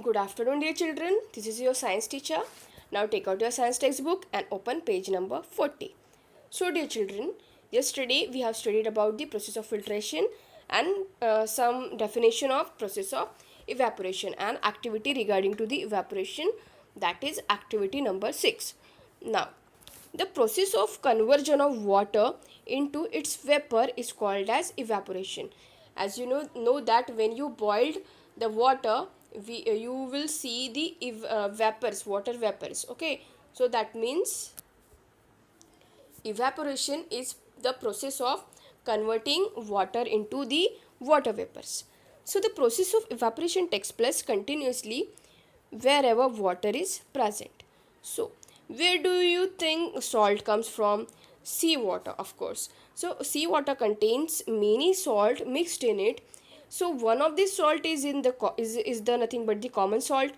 Good afternoon, dear children. This is your science teacher. Now take out your science textbook and open page number 40. So, dear children, yesterday we have studied about the process of filtration and some definition of process of evaporation and activity regarding to the evaporation, that is activity number 6. Now, the process of conversion of water into its vapor is called as evaporation. As you know that when you boiled the water, you will see the vapors, water vapors. Okay, so that means evaporation is the process of converting water into the water vapors. So the process of evaporation takes place continuously wherever water is present. So where do you think salt comes from? Seawater, of course. So seawater contains many salt mixed in it. So one of the salt is the nothing but the common salt.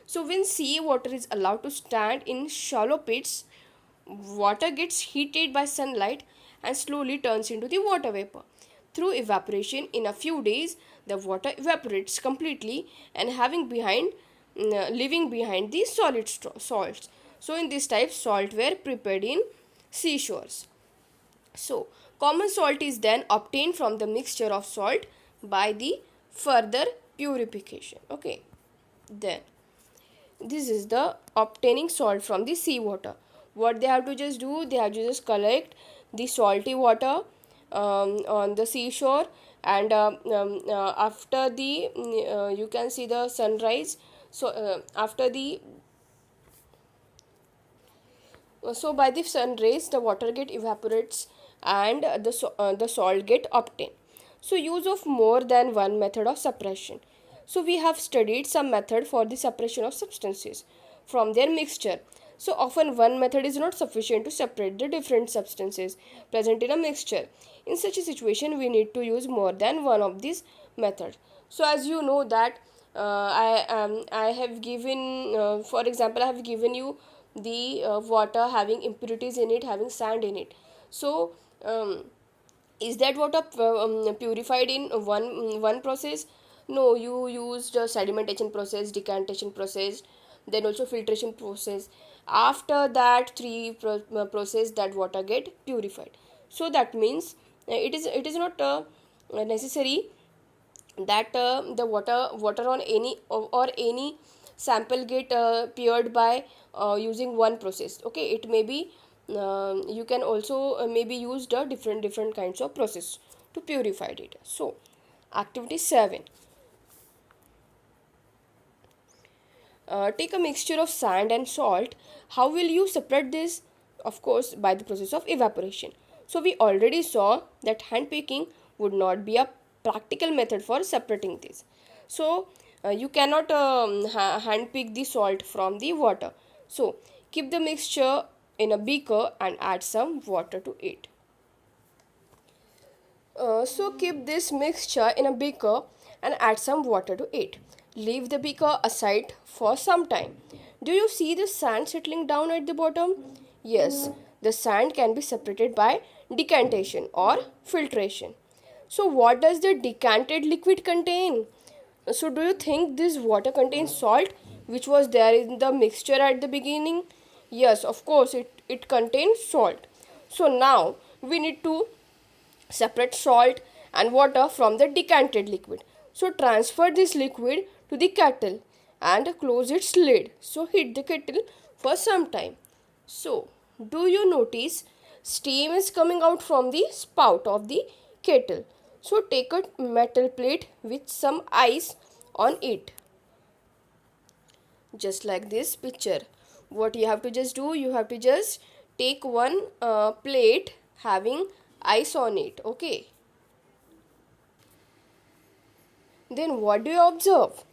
So when seawater is allowed to stand in shallow pits, water gets heated by sunlight and slowly turns into the water vapor. Through evaporation, in a few days, the water evaporates completely and leaving behind the solid salts. So in this type, salt were prepared in seashores. So common salt is then obtained from the mixture of salt by the further purification. Okay, then this is the obtaining salt from the seawater. What they have to just do, they have to just collect the salty water on the seashore, and after the you can see the sunrise. So after the so by the sun rays the water get evaporates and the salt get obtained. So use of more than one method of separation. So we have studied some method for the separation of substances from their mixture. So often one method is not sufficient to separate the different substances present in a mixture. In such a situation we need to use more than one of these methods. So as you know that I have given for example I have given you the water having impurities in it, having sand in it. So is that water purified in one process? No, you used sedimentation process, decantation process, then also filtration process. After that process, that water get purified. So that means it is not necessary that the water on any or any sample get purified by using one process. Okay, it may be you can also maybe use the different kinds of process to purify it. So activity 7, take a mixture of sand and salt. How will you separate this? Of course, by the process of evaporation. So we already saw that hand picking would not be a practical method for separating this. So you cannot hand pick the salt from the water. So keep the mixture in a beaker and add some water to it. So keep this mixture in a beaker and add some water to it. Leave the beaker aside for some time. Do you see the sand settling down at the bottom? Yes, the sand can be separated by decantation or filtration. So what does the decanted liquid contain? So do you think this water contains salt which was there in the mixture at the beginning? Yes, of course it contains salt. So now we need to separate salt and water from the decanted liquid. So transfer this liquid to the kettle and close its lid. So heat the kettle for some time. So do you notice steam is coming out from the spout of the kettle? So take a metal plate with some ice on it. Just like this picture. What you have to just do, you have to just take one plate having ice on it. Okay. Then what do you observe?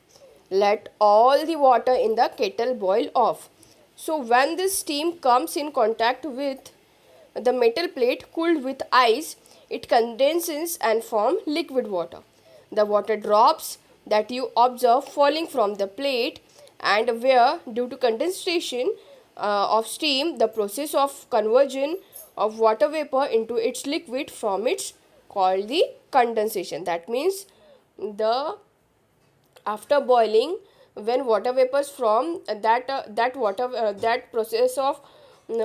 Let all the water in the kettle boil off. So when this steam comes in contact with the metal plate cooled with ice, it condenses and forms liquid water. The water drops that you observe falling from the plate and where, due to condensation of steam, the process of conversion of water vapor into its liquid form it's called the condensation. That means the after boiling when water vapors from that process of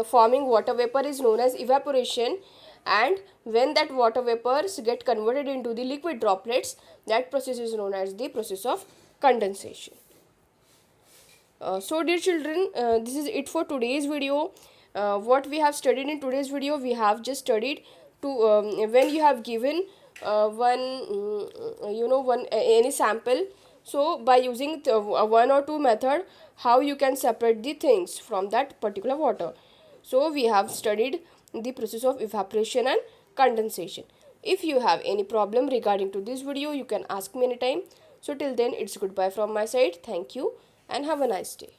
forming water vapor is known as evaporation, and when that water vapors get converted into the liquid droplets, that process is known as the process of condensation. So dear children, this is it for today's video. What we have studied in today's video, we have just studied to when you have given one any sample, so by using one or two method, how you can separate the things from that particular water. So we have studied the process of evaporation and condensation. If you have any problem regarding to this video, you can ask me anytime. So till then, it's goodbye from my side. Thank you and have a nice day.